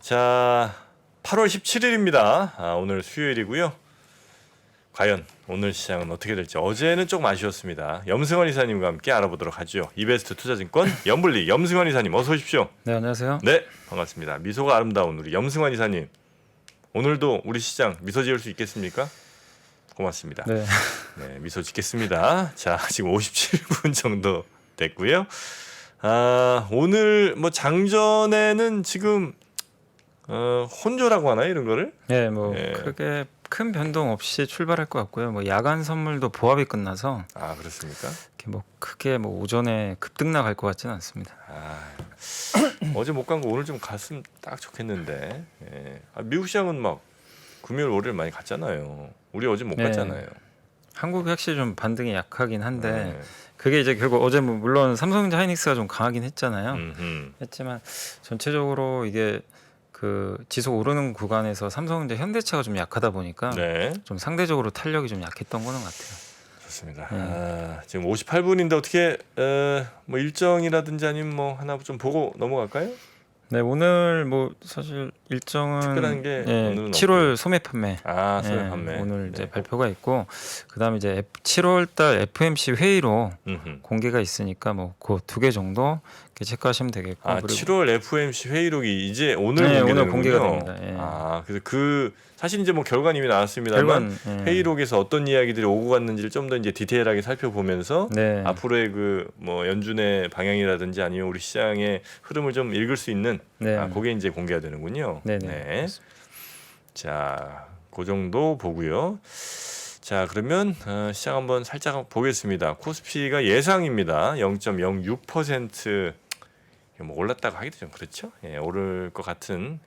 자, 8월 17일입니다. 오늘 수요일이고요. 과연 오늘 시장은 어떻게 될지 어제는 조금 아쉬웠습니다. 염승환 이사님과 함께 알아보도록 하죠. 이베스트 투자증권 염블리 염승환 이사님 어서 오십시오. 네, 안녕하세요. 네, 반갑습니다. 미소가 아름다운 우리 염승환 이사님. 오늘도 우리 시장 미소 지을 수 있겠습니까? 고맙습니다. 네. 네, 미소 짓겠습니다. 자, 지금 57분 정도 됐고요. 오늘 뭐 장전에는 지금 혼조라고 하나요, 이런 거를? 네, 뭐 예. 크게 큰 변동 없이 출발할 것 같고요. 뭐 야간 선물도 보합이 끝나서 그렇습니까? 이렇게 뭐 크게 뭐 오전에 급등 나갈 것 같지는 않습니다. 어제 못 간 거 오늘 좀 갔으면 딱 좋겠는데. 예. 미국 시장은 막 금요일, 월요일 많이 갔잖아요. 우리 어제 못 네. 갔잖아요. 한국이 확실히 좀 반등이 약하긴 한데 네. 그게 이제 결국 어제 뭐 물론 삼성전자 하이닉스가 좀 강하긴 했잖아요. 했지만 전체적으로 이게 그 지속 오르는 구간에서 삼성전자 현대차가 좀 약하다 보니까 네, 좀 상대적으로 탄력이 좀 약했던 거는 같아요. 좋습니다. 지금 58분인데 어떻게 뭐 일정이라든지 아니면 뭐 하나 좀 보고 넘어갈까요? 네, 오늘 뭐 사실 일정은 특별한 게 오늘은 7월 소매 판매 소매 판매. 오늘 이제 네. 발표가 있고 그다음에 이제 7월 달 FMC 회의로 음흠. 공개가 있으니까 뭐 그 두 개 정도 이렇게 체크하시면 되겠고 그리고 7월 FOMC 회의록이 이제 오늘 네, 공개되는군요. 오늘 공개가 됩니다. 예. 그래서 그 사실 이제 뭐 결과는 이미 나왔습니다만 결과는, 회의록에서 어떤 이야기들이 오고 갔는지를 좀 더 이제 디테일하게 살펴보면서 네. 앞으로의 그 뭐 연준의 방향이라든지 아니면 우리 시장의 흐름을 좀 읽을 수 있는 네. 그게 이제 공개가 되는군요. 네네. 네. 자, 그 정도 보고요. 자, 그러면 시장 한번 살짝 보겠습니다. 코스피가 예상입니다. 0.06%. 뭐 올랐다고 하기도 좀 그렇죠. 예, 오를 것 같은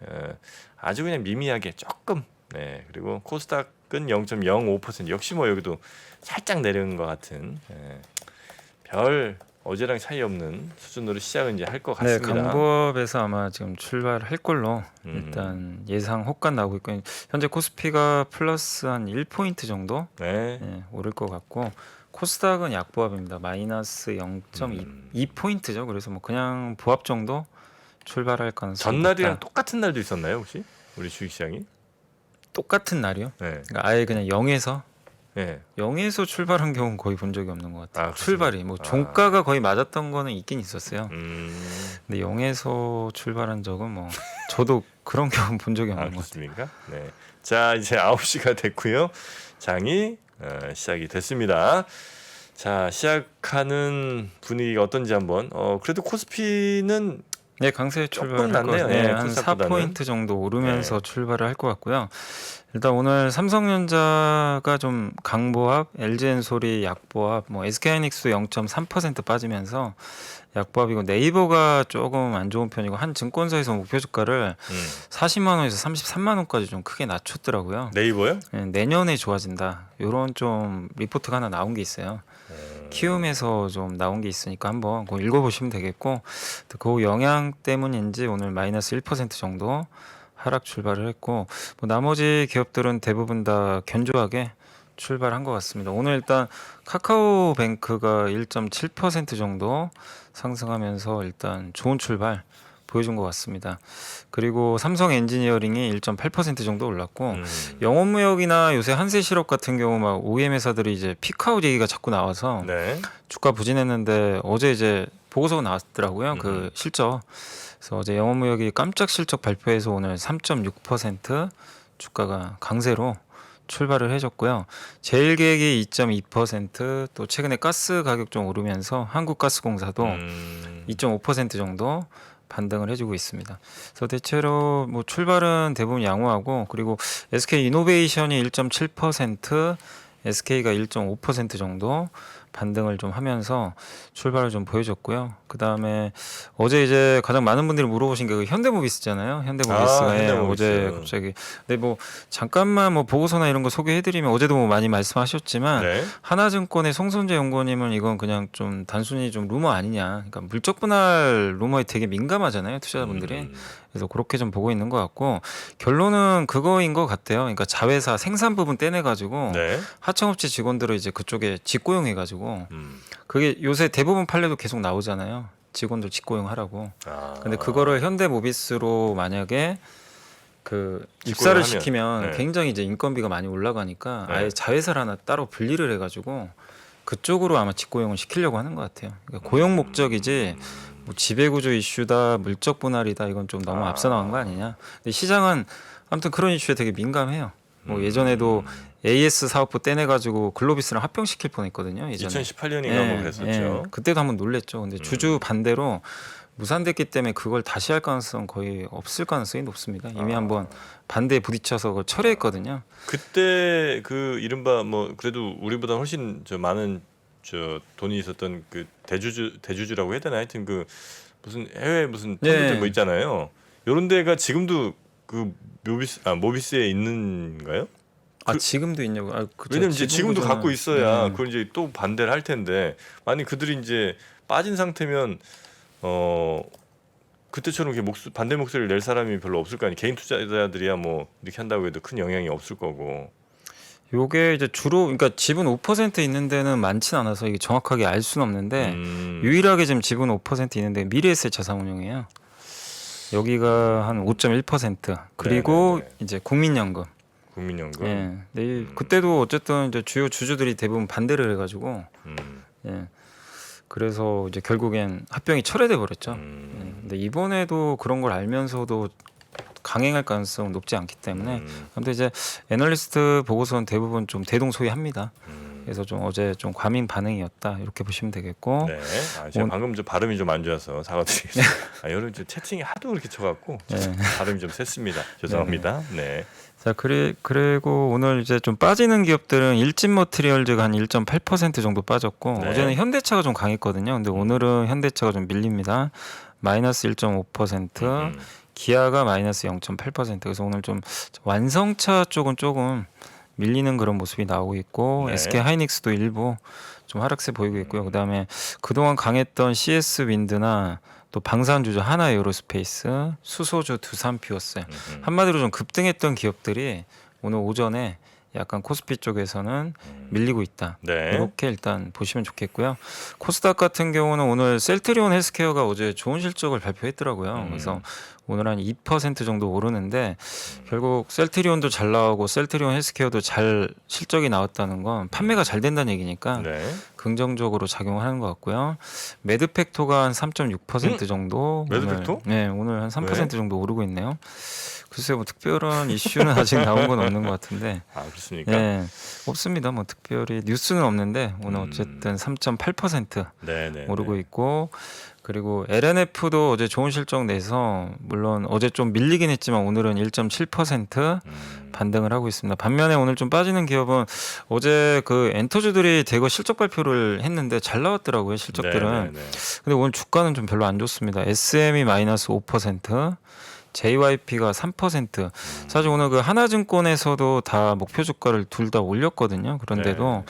아주 그냥 미미하게 조금. 네, 그리고 코스닥은 0.05%. 역시 뭐 여기도 살짝 내려온 것 같은 별 어제랑 차이 없는 수준으로 시작은 이제 할 것 네, 같습니다. 강보합에서 아마 지금 출발할 걸로 일단 예상 호가 나오고 있고 현재 코스피가 플러스 한 1포인트 정도 네. 오를 것 같고 코스닥은 약보합입니다. 마이너스 0.2포인트죠. 그래서 뭐 그냥 보합 정도 출발할 가능성이 전날이랑 높다. 똑같은 날도 있었나요, 혹시? 우리 주식시장이? 똑같은 날이요? 네. 그러니까 아예 그냥 0에서 네. 0에서 출발한 경우는 거의 본 적이 없는 것 같아요. 그렇습니까? 출발이 뭐 종가가 거의 맞았던 거는 있긴 있었어요. 근데 0에서 출발한 적은 뭐 저도 그런 경우 본 적이 없는 것 같아요. 그렇습니까? 네. 자, 이제 9시가 됐고요. 장이 시작이 됐습니다. 자, 시작하는 분위기가 어떤지 한번. 그래도 코스피는 네, 강세 조금 출발할 것 낫네요. 같아요. 네, 한 코스닥보다는. 4포인트 정도 오르면서 출발을 할 것 같고요. 일단 오늘 삼성전자가 좀 강보합, LG엔솔이 약보합, 뭐 SK하이닉스도 0.3% 빠지면서 약보합이고 네이버가 조금 안 좋은 편이고 한 증권사에서 목표 주가를 40만 원에서 33만 원까지 좀 크게 낮췄더라고요. 네이버요? 내년에 좋아진다. 이런 좀 리포트가 하나 나온 게 있어요. 키움에서 좀 나온 게 있으니까 한번 그거 읽어보시면 되겠고 그 영향 때문인지 오늘 마이너스 1% 정도 하락 출발을 했고 뭐 나머지 기업들은 대부분 다 견조하게 출발한 것 같습니다. 오늘 일단 카카오뱅크가 1.7% 정도 상승하면서 일단 좋은 출발 보여준 것 같습니다. 그리고 삼성 엔지니어링이 1.8% 정도 올랐고 영업무역이나 요새 한세실업 같은 경우 막 OEM 회사들이 이제 피크아웃 얘기가 자꾸 나와서 네. 주가 부진했는데 어제 이제 보고서가 나왔더라고요. 그 실적. 그래서 어제 영업무역이 깜짝 실적 발표해서 오늘 3.6% 주가가 강세로 출발을 해줬고요. 제일계획이 2.2%, 또 최근에 가스 가격 좀 오르면서 한국가스공사도 2.5% 정도 반등을 해주고 있습니다. 그래서 대체로 뭐 출발은 대부분 양호하고 그리고 SK 이노베이션이 1.7%, SK가 1.5% 정도 반등을 좀 하면서 출발을 좀 보여줬고요. 그 다음에 어제 이제 가장 많은 분들이 물어보신 게 그 현대모비스잖아요. 현대모비스가 현대모비스. 어제 갑자기 근데 뭐 잠깐만 뭐 보고서나 이런 거 소개해드리면 어제도 뭐 많이 말씀하셨지만 네. 하나증권의 송선재 연구원님은 이건 그냥 좀 단순히 좀 루머 아니냐. 그러니까 물적 분할 루머에 되게 민감하잖아요, 투자자분들이. 그래서 그렇게 좀 보고 있는 것 같고 결론은 그거인 것 같아요. 그러니까 자회사 생산 부분 떼내가지고 네. 하청업체 직원들을 이제 그쪽에 직고용해가지고 그게 요새 대부분 판례도 계속 나오잖아요. 직원들 직고용하라고. 근데 그거를 현대모비스로 만약에 그 직거래를 입사를 하면. 시키면 네. 굉장히 이제 인건비가 많이 올라가니까 네. 아예 자회사를 하나 따로 분리를 해가지고 그쪽으로 아마 직고용을 시키려고 하는 것 같아요. 그러니까 고용 목적이지 뭐 지배구조 이슈다, 물적 분할이다 이건 좀 너무 앞서 나간 거 아니냐. 근데 시장은 아무튼 그런 이슈에 되게 민감해요. 뭐 예전에도 AS 사업부 떼내가지고 글로비스랑 합병시킬 뻔했거든요. 예전에. 2018년인가 뭐 그랬었죠. 그때도 한번 놀랬죠. 근데 주주 반대로 무산됐기 때문에 그걸 다시 할 가능성 거의 없을 가능성이 높습니다. 이미 한번 반대에 부딪혀서 그걸 철회했거든요. 그때 그 이른바 뭐 그래도 우리보다 훨씬 저 많은 저 돈이 있었던 그 대주주라고 해야 되나 하여튼 그 무슨 해외 무슨 펀드들 네. 뭐 있잖아요. 요런 데가 지금도 그 모비스에 있는가요? 아 지금도 있냐고? 아, 그쵸. 왜냐면 이제 지금도 구조는- 갖고 있어야 네. 그걸 이제 또 반대를 할 텐데 만약 그들이 이제 빠진 상태면 그때처럼 이렇게 반대 목소리를 낼 사람이 별로 없을 거 아니에요. 개인 투자자들이야 뭐 이렇게 한다고 해도 큰 영향이 없을 거고. 요게 이제 주로 그러니까 지분 5% 있는 데는 많진 않아서 이게 정확하게 알 수는 없는데 유일하게 지금 지분 5% 있는데 미래에셋 자산운용이에요. 여기가 한 5.1% 그리고 네네네. 이제 국민연금. 국민연금. 예. 근데 그때도 어쨌든 이제 주요 주주들이 대부분 반대를 해가지고 예. 그래서 이제 결국엔 합병이 철회돼 버렸죠. 예. 근데 이번에도 그런 걸 알면서도 강행할 가능성은 높지 않기 때문에 근데 이제 애널리스트 보고서는 대부분 좀 대동소이합니다. 그래서 좀 어제 좀 과민 반응이었다 이렇게 보시면 되겠고 네. 제가 방금 좀 발음이 좀 안 좋아서 사과드리겠습니다. 여러분 저 채팅이 하도 그렇게 쳐갖고 네. 발음이 좀 셌습니다. 죄송합니다. 네. 자 그리고 오늘 이제 좀 빠지는 기업들은 일진 머티리얼즈가 한 1.8% 정도 빠졌고 네. 어제는 현대차가 좀 강했거든요. 근데 오늘은 현대차가 좀 밀립니다. 마이너스 1.5%, 기아가 마이너스 0.8%. 그래서 오늘 좀 완성차 쪽은 조금 밀리는 그런 모습이 나오고 있고 네. SK 하이닉스도 일부 좀 하락세 보이고 있고요. 그다음에 그동안 강했던 CS 윈드나 또 방산주죠 하나 에어로스페이스, 수소주 두산 피웠어요. 한마디로 좀 급등했던 기업들이 오늘 오전에 약간 코스피 쪽에서는 밀리고 있다. 네. 이렇게 일단 보시면 좋겠고요. 코스닥 같은 경우는 오늘 셀트리온 헬스케어가 어제 좋은 실적을 발표했더라고요. 그래서 오늘 한 2% 정도 오르는데 결국 셀트리온도 잘 나오고 셀트리온 헬스케어도 잘 실적이 나왔다는 건 판매가 잘 된다는 얘기니까 네. 긍정적으로 작용하는 것 같고요. 매드팩토가 한 3.6% 정도 매드팩토? 오늘, 네, 오늘 한 3% 왜? 정도 오르고 있네요. 글쎄요, 뭐 특별한 이슈는 아직 나온 건 없는 것 같은데. 그렇습니까? 네, 없습니다. 뭐 특별히 뉴스는 없는데 오늘 어쨌든 3.8% 네. 오르고 있고 그리고 LNF도 어제 좋은 실적 내서 물론 어제 좀 밀리긴 했지만 오늘은 1.7% 반등을 하고 있습니다. 반면에 오늘 좀 빠지는 기업은 어제 그 엔터주들이 대거 실적 발표를 했는데 잘 나왔더라고요. 실적들은. 네. 근데 오늘 주가는 좀 별로 안 좋습니다. SM이 마이너스 5%, JYP가 3%. 사실 오늘 그 하나증권에서도 다 목표 주가를 둘 다 올렸거든요. 그런데도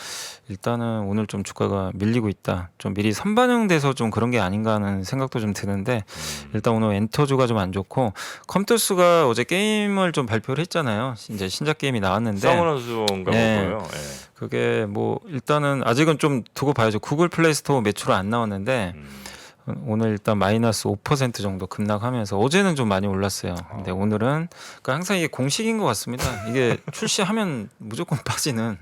일단은 오늘 좀 주가가 밀리고 있다. 좀 미리 선반영돼서 좀 그런 게 아닌가 하는 생각도 좀 드는데 일단 오늘 엔터주가 좀 안 좋고 컴투스가 어제 게임을 좀 발표를 했잖아요. 이제 신작 게임이 나왔는데 사모나수인가 네. 보고요. 그게 뭐 일단은 아직은 좀 두고 봐야죠. 구글 플레이 스토어 매출은 안 나왔는데 오늘 일단 마이너스 5% 정도 급락하면서 어제는 좀 많이 올랐어요. 근데 오늘은 그러니까 항상 이게 공식인 것 같습니다. 이게 출시하면 무조건 빠지는.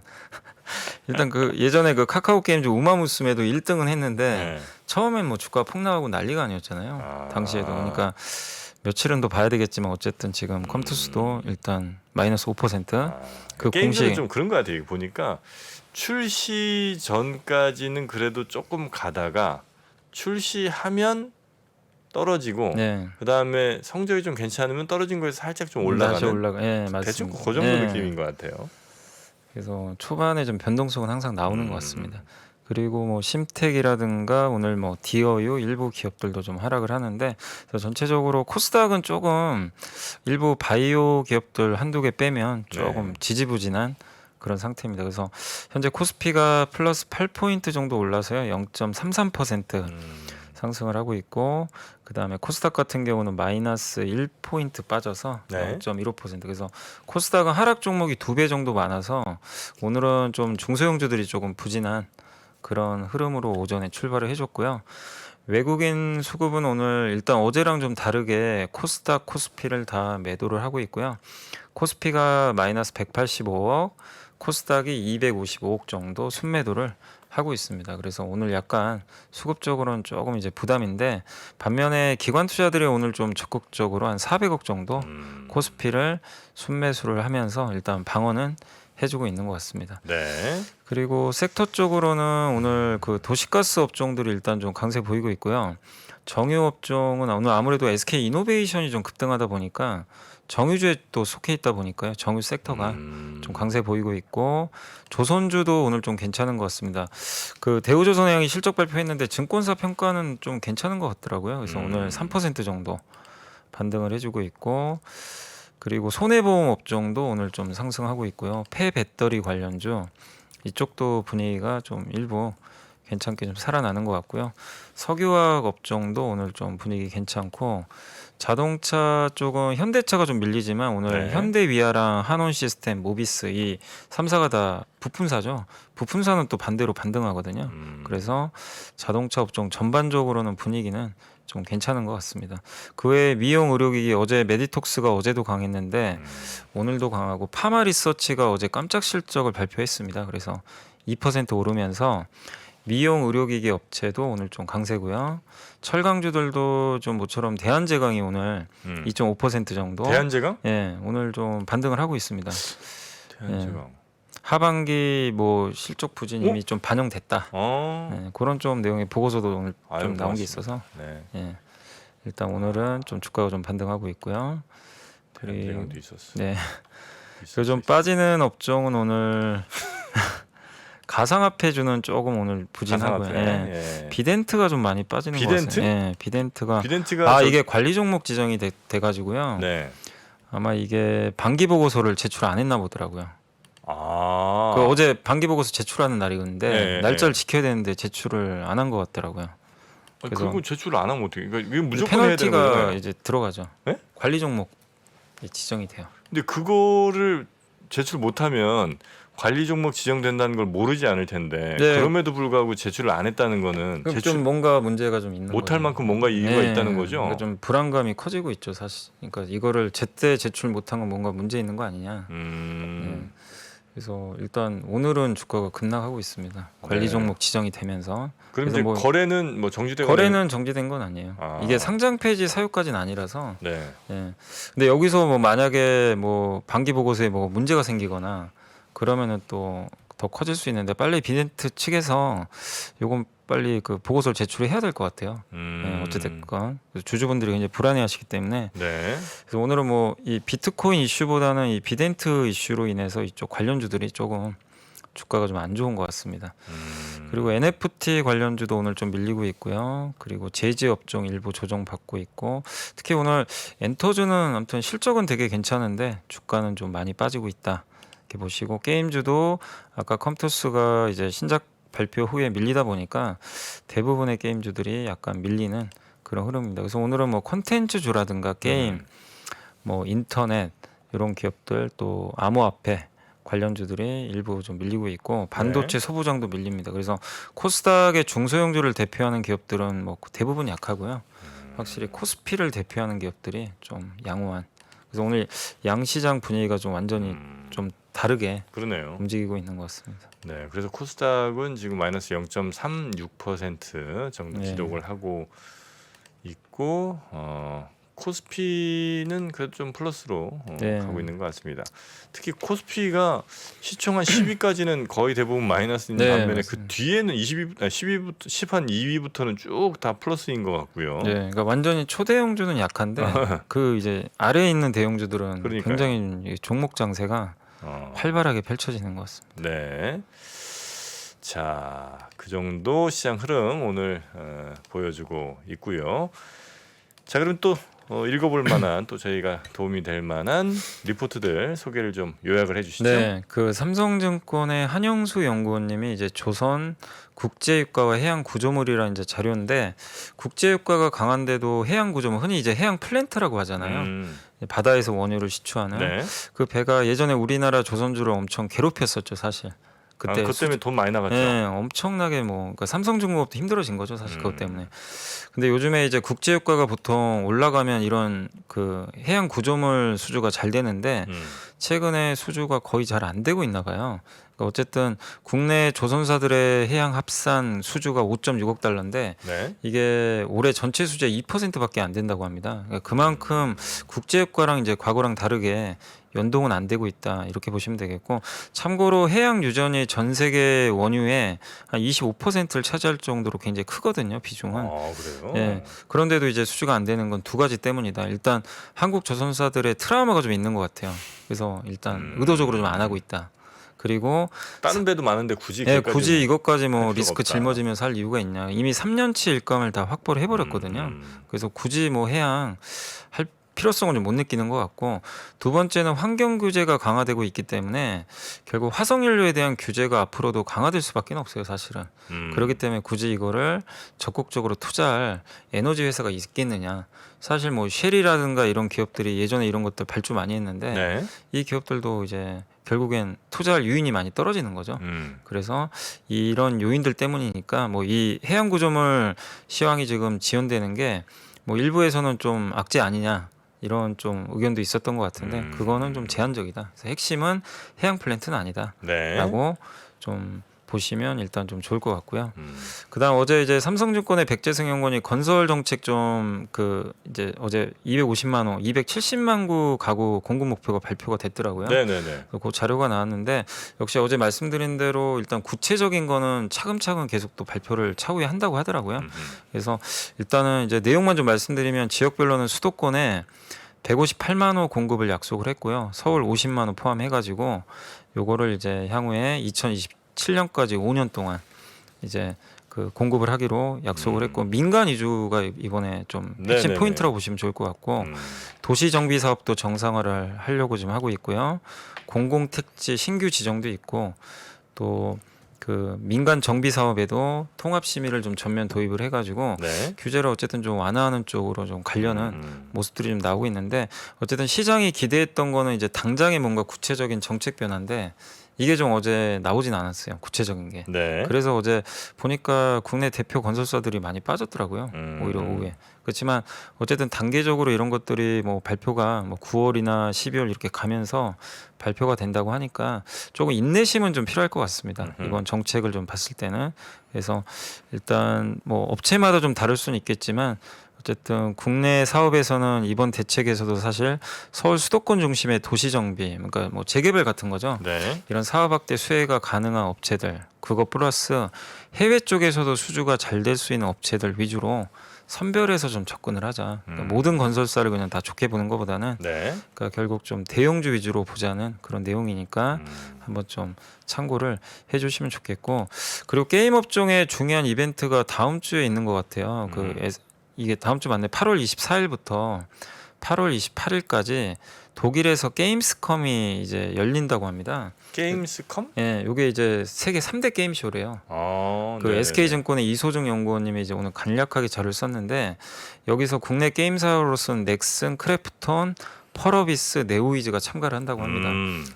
일단 그 예전에 그 카카오 게임즈 우마무스메도 1등은 했는데 처음엔 뭐 주가 폭락하고 난리가 아니었잖아요. 당시에도. 그러니까 며칠은 더 봐야 되겠지만 어쨌든 지금 컴투스도 일단 마이너스 5%. 그 게임들은 공식 좀 그런 것 같아요. 보니까 출시 전까지는 그래도 조금 가다가 출시하면 떨어지고 네. 그다음에 성적이 좀 괜찮으면 떨어진 거에서 살짝 좀 다시 올라가는 올라가. 예, 맞습니다. 대충 그 정도 예. 느낌인 것 같아요. 그래서 초반에 좀 변동성은 항상 나오는 것 같습니다. 그리고 뭐 심텍이라든가 오늘 뭐 디어유 일부 기업들도 좀 하락을 하는데 그래서 전체적으로 코스닥은 조금 일부 바이오 기업들 한두 개 빼면 조금 지지부진한 그런 상태입니다. 그래서 현재 코스피가 플러스 8포인트 정도 올라서요. 0.33% 상승을 하고 있고 그다음에 코스닥 같은 경우는 마이너스 1포인트 빠져서 0.15%. 그래서 코스닥은 하락 종목이 2배 정도 많아서 오늘은 좀 중소형주들이 조금 부진한 그런 흐름으로 오전에 출발을 해줬고요. 외국인 수급은 오늘 일단 어제랑 좀 다르게 코스닥, 코스피를 다 매도를 하고 있고요. 코스피가 마이너스 185억, 코스닥이 255억 정도 순매도를 하고 있습니다. 그래서 오늘 약간 수급적으로는 조금 이제 부담인데 반면에 기관 투자들이 오늘 좀 적극적으로 한 400억 정도 코스피를 순매수를 하면서 일단 방어는 해주고 있는 것 같습니다. 네. 그리고 섹터 쪽으로는 오늘 그 도시가스 업종들이 일단 좀 강세 보이고 있고요. 정유 업종은 오늘 아무래도 SK 이노베이션이 좀 급등하다 보니까 정유주에 또 속해 있다 보니까요. 정유 섹터가 좀 강세 보이고 있고 조선주도 오늘 좀 괜찮은 것 같습니다. 그 대우조선해양이 실적 발표했는데 증권사 평가는 좀 괜찮은 것 같더라고요. 그래서 오늘 3% 정도 반등을 해주고 있고 그리고 손해보험 업종도 오늘 좀 상승하고 있고요. 폐배터리 관련주 이쪽도 분위기가 좀 일부 괜찮게 좀 살아나는 것 같고요. 석유화학 업종도 오늘 좀 분위기 괜찮고 자동차 쪽은 현대차가 좀 밀리지만 오늘 네. 현대위아랑 한온시스템, 모비스 이 3사가 다 부품사죠. 부품사는 또 반대로 반등하거든요. 그래서 자동차 업종 전반적으로는 분위기는 좀 괜찮은 것 같습니다. 그 외에 미용 의료기기 어제 메디톡스가 어제도 강했는데 오늘도 강하고 파마리서치가 어제 깜짝 실적을 발표했습니다. 그래서 2% 오르면서 미용 의료기기 업체도 오늘 좀 강세고요. 철강주들도 좀 모처럼 대한제강이 오늘 2.5% 정도. 대한제강? 예, 오늘 좀 반등을 하고 있습니다. 대한제강. 하반기 뭐 실적 부진 이미 좀 반영됐다. 예, 그런 좀 내용의 보고서도 오늘 아유, 좀 나온 게 고맙습니다. 있어서 네. 예, 일단 오늘은 좀 주가가 좀 반등하고 있고요. 그리고 대한제강도 있었어. 네, 있었어, 그 좀 있었어. 빠지는 업종은 오늘 가상화폐주는 조금 오늘 부진하고요. 가상화폐. 예. 예. 비덴트가 좀 많이 빠지는 것 비덴트? 같아요. 예, 비덴트가 비덴트가 이게 관리 종목 지정이 돼 가지고요. 네. 아마 이게 반기 보고서를 제출 안 했나 보더라고요. 아. 그 어제 반기 보고서 제출하는 날이었는데 네, 날짜를 네. 지켜야 되는데 제출을 안 한 것 같더라고요. 그래서 그리고 제출을 안 하면 어떻게? 그러니까 이거 무조건 해야 되는 페널티가 거잖아요. 이제 들어가죠. 네? 관리 종목 지정이 돼요. 근데 그거를 제출 못하면 관리 종목 지정된다는 걸 모르지 않을 텐데 네. 그럼에도 불구하고 제출을 안 했다는 거는 그럼 제출 좀 뭔가 문제가 좀 있는 못할 거죠. 만큼 뭔가 이유가 네, 있다는 거죠. 그러니까 좀 불안감이 커지고 있죠, 사실. 그러니까 이거를 제때 제출 못한 건 뭔가 문제 있는 거 아니냐. 네. 그래서 일단 오늘은 주가가 급락하고 있습니다. 관리 네. 종목 지정이 되면서. 그럼 그래서 이제 뭐 거래는 뭐 정지되고 거래는 정지된 건 아니에요. 아. 이게 상장 폐지 사유까지는 아니라서. 네. 예. 근데 여기서 뭐 만약에 뭐 반기 보고서에 뭐 문제가 생기거나 그러면은 또 더 커질 수 있는데 빨리 비덴트 측에서 요건 빨리 그 보고서를 제출해야 될 것 같아요. 예, 어찌됐건 주주분들이 굉장히 불안해하시기 때문에 네. 그래서 오늘은 뭐 이 비트코인 이슈보다는 이 비덴트 이슈로 인해서 이쪽 관련주들이 조금 주가가 좀 안 좋은 것 같습니다. 그리고 NFT 관련주도 오늘 좀 밀리고 있고요. 그리고 제지 업종 일부 조정 받고 있고 특히 오늘 엔터주는 아무튼 실적은 되게 괜찮은데 주가는 좀 많이 빠지고 있다. 이렇게 보시고 게임주도 아까 컴투스가 이제 신작 발표 후에 밀리다 보니까 대부분의 게임주들이 약간 밀리는 그런 흐름입니다. 그래서 오늘은 뭐 콘텐츠주라든가 게임, 뭐 인터넷 이런 기업들 또 암호화폐 관련주들이 일부 좀 밀리고 있고 반도체 소부장도 밀립니다. 그래서 코스닥의 중소형주를 대표하는 기업들은 뭐 대부분 약하고요. 확실히 코스피를 대표하는 기업들이 좀 양호한. 그래서 오늘 양시장 분위기가 좀 완전히 좀 다르게 그러네요. 움직이고 있는 것 같습니다. 네. 그래서 코스닥은 지금 마이너스 0.36% 정도 네. 기록을 하고 있고 코스피는 그래도 좀 플러스로 네. 가고 있는 것 같습니다. 특히 코스피가 시총 한 10위까지는 거의 대부분 마이너스인 네, 반면에 맞습니다. 그 뒤에는 10위부터 10한 2위부터는 쭉 다 플러스인 것 같고요. 네, 그러니까 완전히 초대형주는 약한데 그 이제 아래에 있는 대형주들은 그러니까요. 굉장히 이 종목 장세가 활발하게 펼쳐지는 것 같습니다. 네. 자, 그 정도 시장 흐름 오늘 보여주고 있고요. 자, 그럼 또 읽어볼 만한 또 저희가 도움이 될 만한 리포트들 소개를 좀 요약을 해주시죠. 네, 그 삼성증권의 한영수 연구원님이 이제 조선 국제유가와 해양 구조물이라는 이제 자료인데 국제유가가 강한데도 해양 구조물 흔히 이제 해양 플랜트라고 하잖아요. 바다에서 원유를 시추하는 네. 그 배가 예전에 우리나라 조선주를 엄청 괴롭혔었죠, 사실. 그때 그것 때문에 돈 많이 나갔죠. 예, 엄청나게 뭐 그러니까 삼성중공업도 힘들어진 거죠 사실 그것 때문에. 근데 요즘에 이제 국제유가가 보통 올라가면 이런 그 해양 구조물 수주가 잘 되는데 최근에 수주가 거의 잘 안 되고 있나 봐요. 그러니까 어쨌든 국내 조선사들의 해양 합산 수주가 5.6억 달러인데 네. 이게 올해 전체 수주의 2%밖에 안 된다고 합니다. 그러니까 그만큼 국제유가랑 이제 과거랑 다르게 연동은 안 되고 있다 이렇게 보시면 되겠고, 참고로 해양 유전이 전 세계 원유의 한 25%를 차지할 정도로 굉장히 크거든요 비중은. 아, 그래요? 예. 그런데도 이제 수주가 안 되는 건 두 가지 때문이다. 일단 한국 조선사들의 트라우마가 좀 있는 것 같아요. 그래서 일단 의도적으로 좀 안 하고 있다. 그리고 다른 데도 많은데 굳이 예, 그것까지 굳이 이것까지 할 뭐 필요가 리스크 없다. 짊어지면서 할 이유가 있냐. 이미 3년치 일감을 다 확보를 해버렸거든요. 그래서 굳이 뭐 해양 할 필요성을 좀 못 느끼는 것 같고, 두 번째는 환경 규제가 강화되고 있기 때문에 결국 화석연료에 대한 규제가 앞으로도 강화될 수밖에 없어요 사실은. 그렇기 때문에 굳이 이거를 적극적으로 투자할 에너지 회사가 있겠느냐. 사실 뭐 쉘이라든가 이런 기업들이 예전에 이런 것들 발주 많이 했는데 네. 이 기업들도 이제 결국엔 투자할 유인이 많이 떨어지는 거죠. 그래서 이런 요인들 때문이니까 뭐 이 해양 구조물 시황이 지금 지연되는 게 뭐 일부에서는 좀 악재 아니냐 이런 좀 의견도 있었던 것 같은데 그거는 좀 제한적이다. 그래서 핵심은 해양 플랜트는 아니다라고 네. 좀 보시면 일단 좀 좋을 것 같고요. 그다음 어제 이제 삼성증권의 백재승 연구원이 건설 정책 좀 그 이제 어제 250만 호, 270만 구 가구 공급 목표가 발표가 됐더라고요. 네네네. 그 자료가 나왔는데 역시 어제 말씀드린 대로 일단 구체적인 거는 차근차근 계속 또 발표를 차후에 한다고 하더라고요. 그래서 일단은 이제 내용만 좀 말씀드리면 지역별로는 수도권에 158만 호 공급을 약속을 했고요. 서울 50만 호 포함해가지고 요거를 이제 향후에 2027년까지 5년 동안 이제 그 공급을 하기로 약속을 했고, 민간 이주가 이번에 좀 핵심 네네네. 포인트라고 보시면 좋을 것 같고, 도시 정비 사업도 정상화를 하려고 지금 하고 있고요. 공공택지 신규 지정도 있고, 또 그 민간 정비 사업에도 통합 심의를 좀 전면 도입을 해가지고 네. 규제를 어쨌든 좀 완화하는 쪽으로 좀 가려는 모습들이 좀 나오고 있는데, 어쨌든 시장이 기대했던 거는 이제 당장의 뭔가 구체적인 정책 변화인데 이게 좀 어제 나오진 않았어요 구체적인 게. 네. 그래서 어제 보니까 국내 대표 건설사들이 많이 빠졌더라고요. 오히려 오후에. 그렇지만 어쨌든 단계적으로 이런 것들이 뭐 발표가 뭐 9월이나 12월 이렇게 가면서 발표가 된다고 하니까 조금 인내심은 좀 필요할 것 같습니다. 이번 정책을 좀 봤을 때는. 그래서 일단 뭐 업체마다 좀 다를 수는 있겠지만 어쨌든 국내 사업에서는 이번 대책에서도 사실 서울 수도권 중심의 도시 정비, 그러니까 뭐 재개발 같은 거죠. 네. 이런 사업 확대 수혜가 가능한 업체들, 그거 플러스 해외 쪽에서도 수주가 잘 될 수 있는 업체들 위주로 선별해서 좀 접근을 하자. 그러니까 모든 건설사를 그냥 다 좋게 보는 것보다는 네. 그러니까 결국 좀 대형주 위주로 보자는 그런 내용이니까 한번 좀 참고를 해주시면 좋겠고, 그리고 게임 업종의 중요한 이벤트가 다음 주에 있는 것 같아요. 이게 다음 주 맞네. 8월 24일부터 8월 28일까지 독일에서 게임스컴이 이제 열린다고 합니다. 게임스컴? 예, 요게 이제 세계 3대 게임쇼래요. 그 네네네. SK증권의 이소중 연구원님이 이제 오늘 간략하게 자료를 썼는데, 여기서 국내 게임사로서는 넥슨, 크래프톤, 펄어비스, 네오이즈가 참가를 한다고 합니다.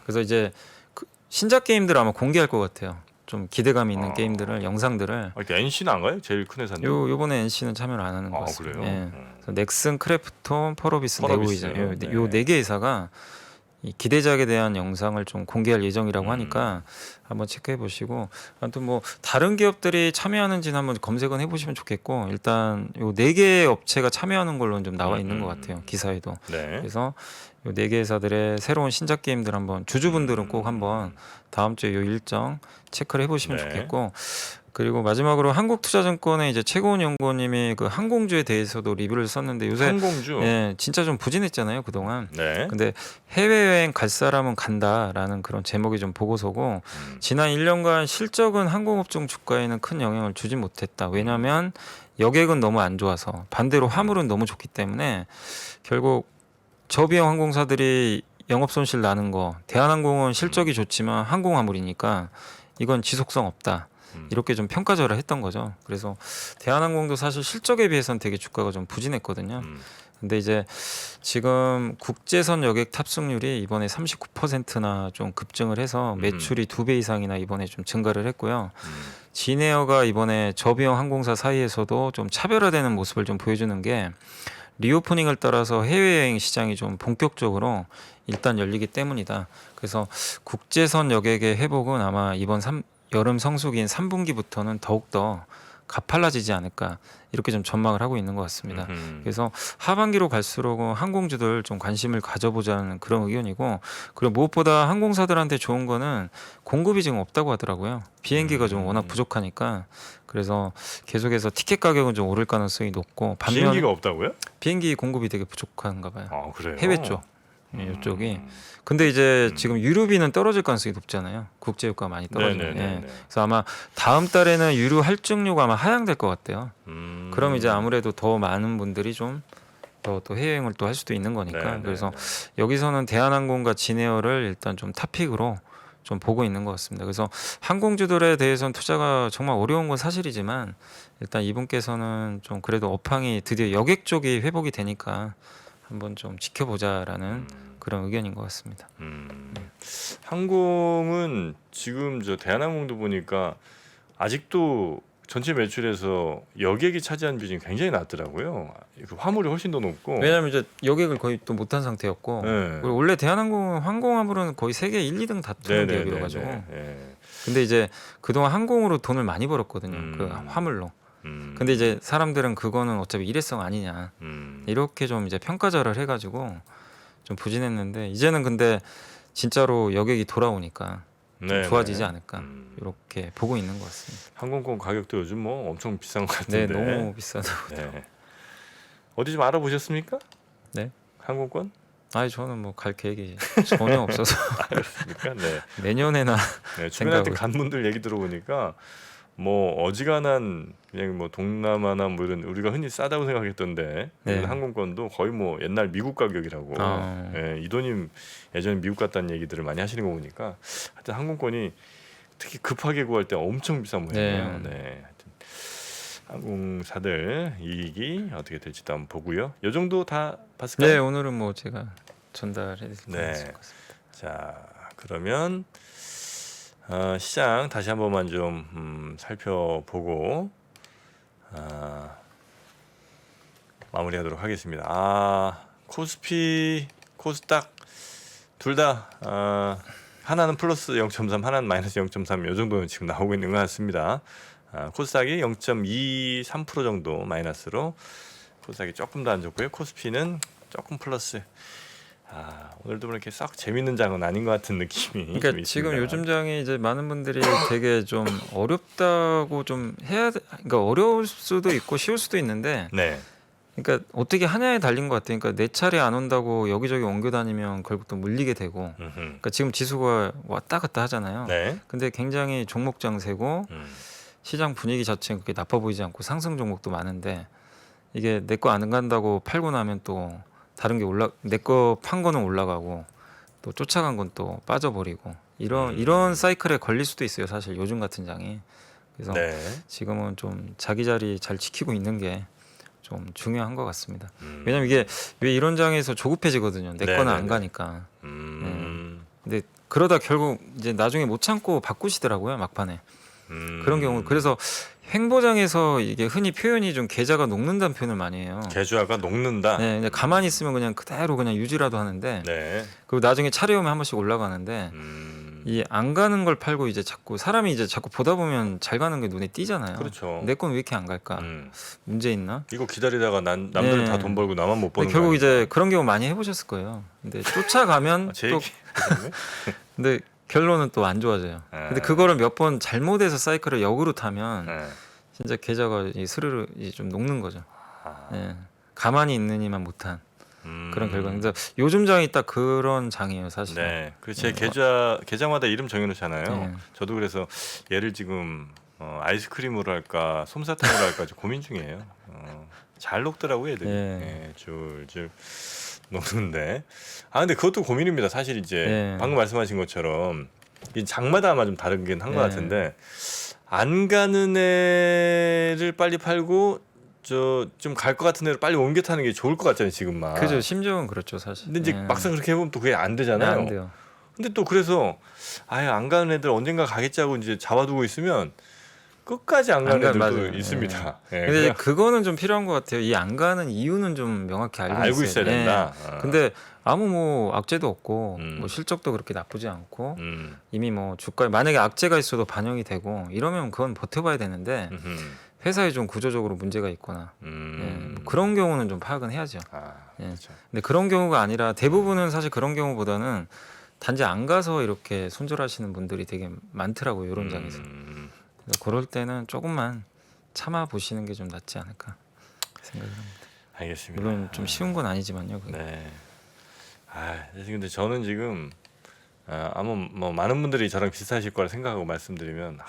그래서 이제 그 신작 게임들 아마 공개할 것 같아요. 좀 기대감이 있는 게임들을, 영상들을. NC는 안 가요? 제일 큰 회사인데. 요번에 NC는 참여를 안 하는 것 같습니다. 그래요? 예. 그래서 넥슨, 크래프톤, 펄어비스, 펄어비스. 네오이즈 네. 요 네 개 회사가 이 기대작에 대한 영상을 좀 공개할 예정이라고 하니까 한번 체크해 보시고, 아무튼 뭐 다른 기업들이 참여하는지는 한번 검색은 해보시면 좋겠고, 일단 요 네 개 업체가 참여하는 걸로는 좀 나와 있는 것 같아요 기사에도. 네. 그래서 요 네 개 회사들의 새로운 신작 게임들 한번 주주분들은 꼭 한번 다음 주에 요 일정 체크를 해보시면 네. 좋겠고, 그리고 마지막으로 한국투자증권의 이제 최고원 연구원님이 그 항공주에 대해서도 리뷰를 썼는데 요새 항공주. 예, 진짜 좀 부진했잖아요 그동안. 네. 근데 해외여행 갈 사람은 간다라는 그런 제목이 좀 보고서고, 지난 1년간 실적은 항공업종 주가에는 큰 영향을 주지 못했다. 왜냐하면 여객은 너무 안 좋아서, 반대로 화물은 너무 좋기 때문에 결국 저비용 항공사들이 영업 손실 나는 거, 대한항공은 실적이 좋지만 항공화물이니까 이건 지속성 없다. 이렇게 좀 평가절하 했던 거죠. 그래서 대한항공도 사실 실적에 비해서는 되게 주가가 좀 부진했거든요. 근데 이제 지금 국제선 여객 탑승률이 이번에 39%나 좀 급증을 해서 매출이 2배 이상이나 이번에 좀 증가를 했고요. 진에어가 이번에 저비용 항공사 사이에서도 좀 차별화되는 모습을 좀 보여주는 게 리오프닝을 따라서 해외여행 시장이 좀 본격적으로 일단 열리기 때문이다. 그래서 국제선 여객의 회복은 아마 이번 여름 성수기인 3분기부터는 더욱더 가팔라지지 않을까 이렇게 좀 전망을 하고 있는 것 같습니다. 그래서 하반기로 갈수록 항공주들 좀 관심을 가져보자는 그런 의견이고, 그리고 무엇보다 항공사들한테 좋은 거는 공급이 지금 없다고 하더라고요. 비행기가 좀 워낙 부족하니까. 그래서 계속해서 티켓 가격은 좀 오를 가능성이 높고, 반면 비행기가 없다고요? 비행기 공급이 되게 부족한가 봐요. 아, 그래요? 해외 쪽. 이쪽이. 근데 이제 지금 유류비는 떨어질 가능성이 높잖아요. 국제유가 많이 떨어지면. 네네네네. 예. 그래서 아마 다음 달에는 유류 할증료가 아마 하향될 것 같아요. 그럼 이제 아무래도 더 많은 분들이 좀 더 또 해외여행을 또 할 수도 있는 거니까. 네네네. 그래서 여기서는 대한항공과 진에어를 일단 좀 탑픽으로 좀 보고 있는 것 같습니다. 그래서 항공주들에 대해서는 투자가 정말 어려운 건 사실이지만, 일단 이분께서는 좀 그래도 업황이 드디어 여객 쪽이 회복이 되니까 한번 좀 지켜보자라는 그런 의견인 것 같습니다. 항공은 지금 저 대한항공도 보니까 아직도 전체 매출에서 여객이 차지하는 비중이 굉장히 낮더라고요. 그 화물이 훨씬 더 높고. 왜냐하면 이제 여객을 거의 또 못한 상태였고, 네. 그리고 원래 대한항공 항공화물은 거의 세계 1, 2등 다투는 네네네네. 기업이어가지고, 예. 근데 이제 그동안 항공으로 돈을 많이 벌었거든요. 그 화물로. 근데 이제 사람들은 그거는 어차피 일회성 아니냐 이렇게 좀 이제 평가절하를 해가지고 좀 부진했는데, 이제는 근데 진짜로 여객이 돌아오니까 좀 네네. 좋아지지 않을까 이렇게 보고 있는 것 같습니다. 항공권 가격도 요즘 뭐 엄청 비싼 것 네, 같은데. 너무 비싸다고. 네. 어디 좀 알아보셨습니까? 네. 항공권? 아니 저는 뭐 갈 계획이 전혀 없어서 그러니까 네. 내년에나 네, 주변한테 생각을- 간 분들 얘기 들어보니까 뭐 어지간한 그냥 뭐 동남아나 뭐 이런 우리가 흔히 싸다고 생각했던데 네. 이런 항공권도 거의 뭐 옛날 미국 가격이라고. 아. 예, 이도님 예전에 미국 갔다는 얘기들을 많이 하시는 거 보니까 하여튼 항공권이 특히 급하게 구할 때 엄청 비싼 모양이에요. 네. 네. 하여튼 항공사들 이익이 어떻게 될지도 한번 보고요. 요 정도 다 봤을까요? 네, 오늘은 뭐 제가 전달해드릴 수 네. 있을 것 같습니다. 자, 그러면 시장 다시 한 번만 좀 살펴보고 마무리하도록 하겠습니다. 코스피, 코스닥 둘 다 하나는 플러스 0.3, 하나는 마이너스 0.3, 요 정도는 지금 나오고 있는 것 같습니다. 코스닥이 0.23% 정도 마이너스로 코스닥이 조금 더 안 좋고요. 코스피는 조금 플러스. 오늘도 뭐 이렇게 썩 재밌는 장은 아닌 것 같은 느낌이 좀 그러니까 있습니다. 지금 요즘 장이 이제 많은 분들이 되게 좀 어렵다고 좀 그러니까 어려울 수도 있고 쉬울 수도 있는데, 네, 그러니까 어떻게 하냐에 달린 것 같아요. 그러니까 내 차례 안 온다고 여기저기 옮겨 다니면 결국 또 물리게 되고, 그러니까 지금 지수가 왔다 갔다 하잖아요. 네, 근데 굉장히 종목 장세고 시장 분위기 자체는 그렇게 나빠 보이지 않고 상승 종목도 많은데, 이게 내 거 안 간다고 팔고 나면 또 다른 게 내 거 판 거는 올라가고 또 쫓아간 건 또 빠져버리고, 이런 사이클에 걸릴 수도 있어요. 사실 요즘 같은 장이. 그래서 네. 지금은 좀 자기 자리 잘 지키고 있는 게 좀 중요한 것 같습니다. 왜냐면 이게 왜 이런 장에서 조급해지거든요. 내 거는 안 네네네. 가니까. 음, 근데 그러다 결국 이제 나중에 못 참고 바꾸시더라고요, 막판에. 그런 경우. 그래서 횡보장에서 이게 흔히 표현이 좀 계좌가 녹는다는 표현을 많이 해요. 계좌가 녹는다. 네, 근데 가만히 있으면 그냥 그대로 그냥 유지라도 하는데, 네. 그리고 나중에 차려오면 한 번씩 올라가는데, 이 안 가는 걸 팔고 이제 자꾸 사람이 이제 자꾸 보다 보면 잘 가는 게 눈에 띄잖아요. 그렇죠. 내 건 왜 이렇게 안 갈까? 문제 있나? 이거 기다리다가 남들은 네. 다 돈 벌고 나만 못 버는 근데 결국 거 이제 그런 경우 많이 해보셨을 거예요. 근데 쫓아가면 제 또 얘기. 근데 결론은 또 안 좋아져요. 근데 그거를 몇 번 잘못해서 사이클을 역으로 타면 네. 진짜 계좌가 스르르 좀 녹는 거죠. 아, 예. 가만히 있느니만 못한 그런 결과. 음. 근데 요즘 장이 딱 그런 장이에요, 사실. 네, 그 제 네. 계좌마다 이름 정해놓잖아요. 네. 저도 그래서 얘를 지금 아이스크림으로 할까 솜사탕으로 할까 지금 고민 중이에요. 잘 녹더라고요, 애들이. 네. 네, 줄줄 녹는데. 근데 그것도 고민입니다. 사실 이제 네. 방금 말씀하신 것처럼 이 장마다 아마 좀 다르긴 한 것 네. 같은데 안 가는 애를 빨리 팔고 저 좀 갈 것 같은 데로 빨리 옮겨 타는 게 좋을 것 같잖아요 지금만. 그죠. 심정은 그렇죠 사실. 근데 이제 예. 막상 그렇게 해보면 또 그게 안 네, 되잖아요. 안 돼요. 근데 또 그래서 아예 안 가는 애들 언젠가 가겠지 하고 이제 잡아두고 있으면 끝까지 안 가는 안 가- 애들도 맞아요. 있습니다. 예, 근데 이제 그냥 그거는 좀 필요한 것 같아요. 이 안 가는 이유는 좀 명확히 알고 있어야 예. 된다. 근데 아무 뭐 악재도 없고 음. 뭐 실적도 그렇게 나쁘지 않고 음. 이미 뭐 주가에 만약에 악재가 있어도 반영이 되고 이러면 그건 버텨봐야 되는데 음흠. 회사에 좀 구조적으로 문제가 있거나 예, 뭐 그런 경우는 좀 파악은 해야죠. 아, 예. 그렇죠. 근데 그런 경우가 아니라 대부분은 사실 그런 경우보다는 단지 안 가서 이렇게 손절하시는 분들이 되게 많더라고요. 이런 장에서. 그래서 그럴 때는 조금만 참아 보시는 게 좀 낫지 않을까 생각을 합니다. 알겠습니다. 물론 좀 쉬운 건 아니지만요. 그게. 네. 아, 근데 저는 지금 아마 뭐 많은 분들이 저랑 비슷하실 거라 생각하고 말씀드리면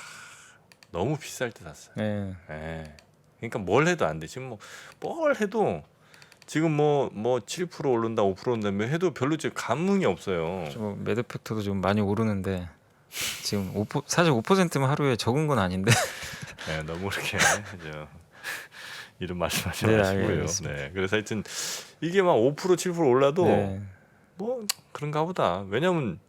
너무 비쌀 때 샀어요. 네. 예. 그러니까 뭘 해도 안 돼. 지금 뭘 해도 지금 뭐 7% 오른다, 5% 오른다 해도 별로 지금 감흥이 없어요. 좀 매드 팩터도 좀 많이 오르는데 지금 사실 5%면 하루에 적은 건 아닌데. 네, 너무 그렇게 이런 말씀하지 네, 마시고요. 알겠습니다. 네, 그래서 하여튼 이게 막 5% 7% 올라도 네. 뭐 그런가 보다. 왜냐면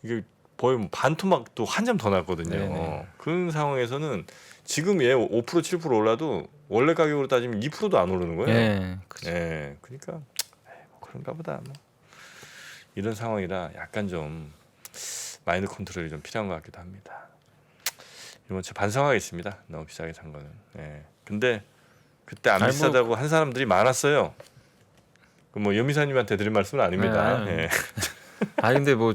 이게 거의 뭐 반토막도 한 점 더 났거든요. 네네. 그런 상황에서는 지금 얘 5% 7% 올라도 원래 가격으로 따지면 2%도 안 오르는 거예요. 네. 그죠. 예, 그러니까 뭐 그런가 보다. 뭐. 이런 상황이라 약간 좀 마인드 컨트롤이 좀 필요한 것 같기도 합니다. 이번 주 반성하겠습니다. 너무 비싸게 산 거는. 예. 근데 그때 안 아니, 비싸다고 한 사람들이 많았어요. 그 뭐 여미사님한테 드릴 말씀은 아닙니다. 네, 예. 아 근데 뭐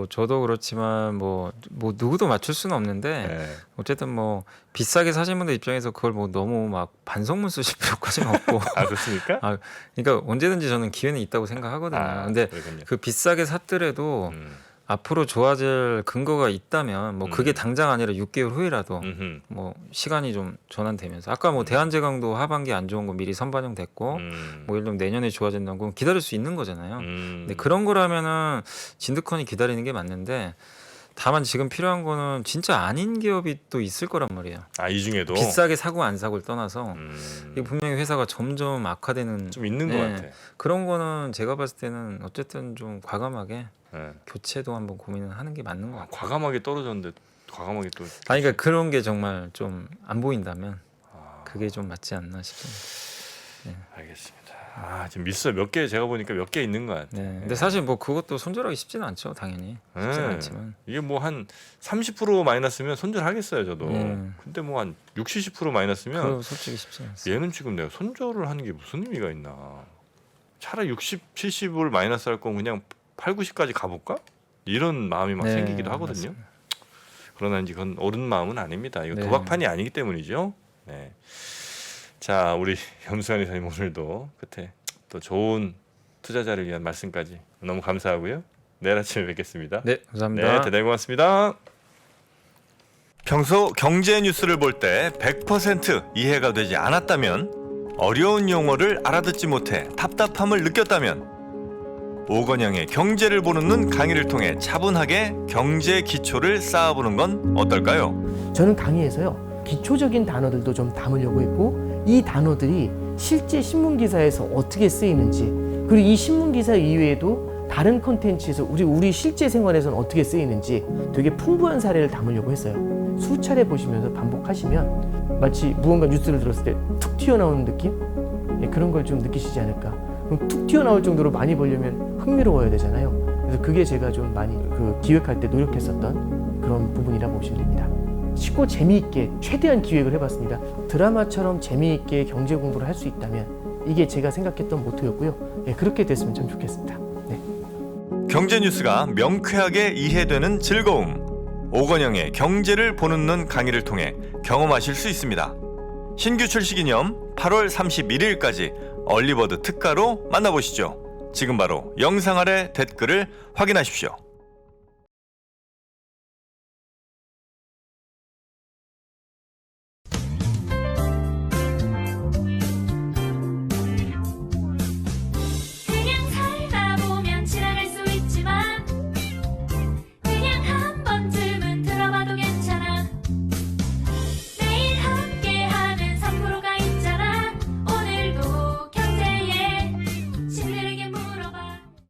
저도 그렇지만 뭐 누구도 맞출 수는 없는데 예. 어쨌든 뭐 비싸게 사신 분들 입장에서 그걸 뭐 너무 막 반성문 쓰실 필요까지는 없고 아 그렇습니까? 그러니까 언제든지 저는 기회는 있다고 생각하거든요. 근데 그렇군요. 그 비싸게 샀더라도 앞으로 좋아질 근거가 있다면 뭐 그게 당장 아니라 6개월 후에라도 음흠. 뭐 시간이 좀 전환되면서 아까 뭐 대한제강도 하반기 안 좋은 거 미리 선반영됐고 뭐 예를 들면 내년에 좋아진다는 건 기다릴 수 있는 거잖아요. 근데 그런 거라면은 진드컨이 기다리는 게 맞는데 다만 지금 필요한 거는 진짜 아닌 기업이 또 있을 거란 말이에요. 이 중에도 비싸게 사고 안 사고를 떠나서 이게 분명히 회사가 점점 악화되는 좀 있는 것 네. 같아. 그런 거는 제가 봤을 때는 어쨌든 좀 과감하게 예. 교체도 한번 고민을 하는 게 맞는 것 같아요. 과감하게 떨어졌는데 과감하게 또 아니 그러니까 그런 게 정말 좀 안 보인다면 아, 그게 좀 맞지 않나 싶습니다. 알겠습니다. 지금 미스 몇 개 제가 보니까 몇 개 있는 것 같아요. 네. 근데 사실 뭐 그것도 손절하기 쉽지는 않죠, 당연히. 쉽지는 네. 않지만. 이게 뭐 한 30% 마이너스면 손절하겠어요, 저도. 근데 뭐 한 60, 70% 마이너스면 그거 솔직히 쉽지 않습니다. 얘는 지금 내가 손절을 하는 게 무슨 의미가 있나? 차라리 60, 70을 마이너스 할 건 그냥 8, 90까지 가볼까? 이런 마음이 막 네, 생기기도 하거든요. 맞습니다. 그러나 이제 그건 옳은 마음은 아닙니다. 이거 네. 도박판이 아니기 때문이죠. 네. 자, 우리 염수환 이사님 오늘도 끝에 또 좋은 투자자를 위한 말씀까지 너무 감사하고요. 내일 아침에 뵙겠습니다. 네, 감사합니다. 네, 대단히 고맙습니다. 평소 경제 뉴스를 볼 때 100% 이해가 되지 않았다면, 어려운 용어를 알아듣지 못해 답답함을 느꼈다면, 오건영의 경제를 보는 눈 강의를 통해 차분하게 경제 기초를 쌓아보는 건 어떨까요? 저는 강의에서요, 기초적인 단어들도 좀 담으려고 했고, 이 단어들이 실제 신문 기사에서 어떻게 쓰이는지, 그리고 이 신문 기사 이외에도 다른 콘텐츠에서 우리 실제 생활에서는 어떻게 쓰이는지 되게 풍부한 사례를 담으려고 했어요. 수차례 보시면서 반복하시면 마치 무언가 뉴스를 들었을 때 툭 튀어나오는 느낌? 예, 그런 걸 좀 느끼시지 않을까. 그럼 툭 튀어나올 정도로 많이 벌려면 흥미로워야 되잖아요. 그래서 그게 제가 좀 많이 기획할 때 노력했었던 그런 부분이라고 보시면 됩니다. 쉽고 재미있게 최대한 기획을 해봤습니다. 드라마처럼 재미있게 경제 공부를 할 수 있다면 이게 제가 생각했던 모토였고요. 예, 그렇게 됐으면 참 좋겠습니다. 네. 경제 뉴스가 명쾌하게 이해되는 즐거움. 오건영의 경제를 보는 눈 강의를 통해 경험하실 수 있습니다. 신규 출시 기념 8월 31일까지 얼리버드 특가로 만나보시죠. 지금 바로 영상 아래 댓글을 확인하십시오.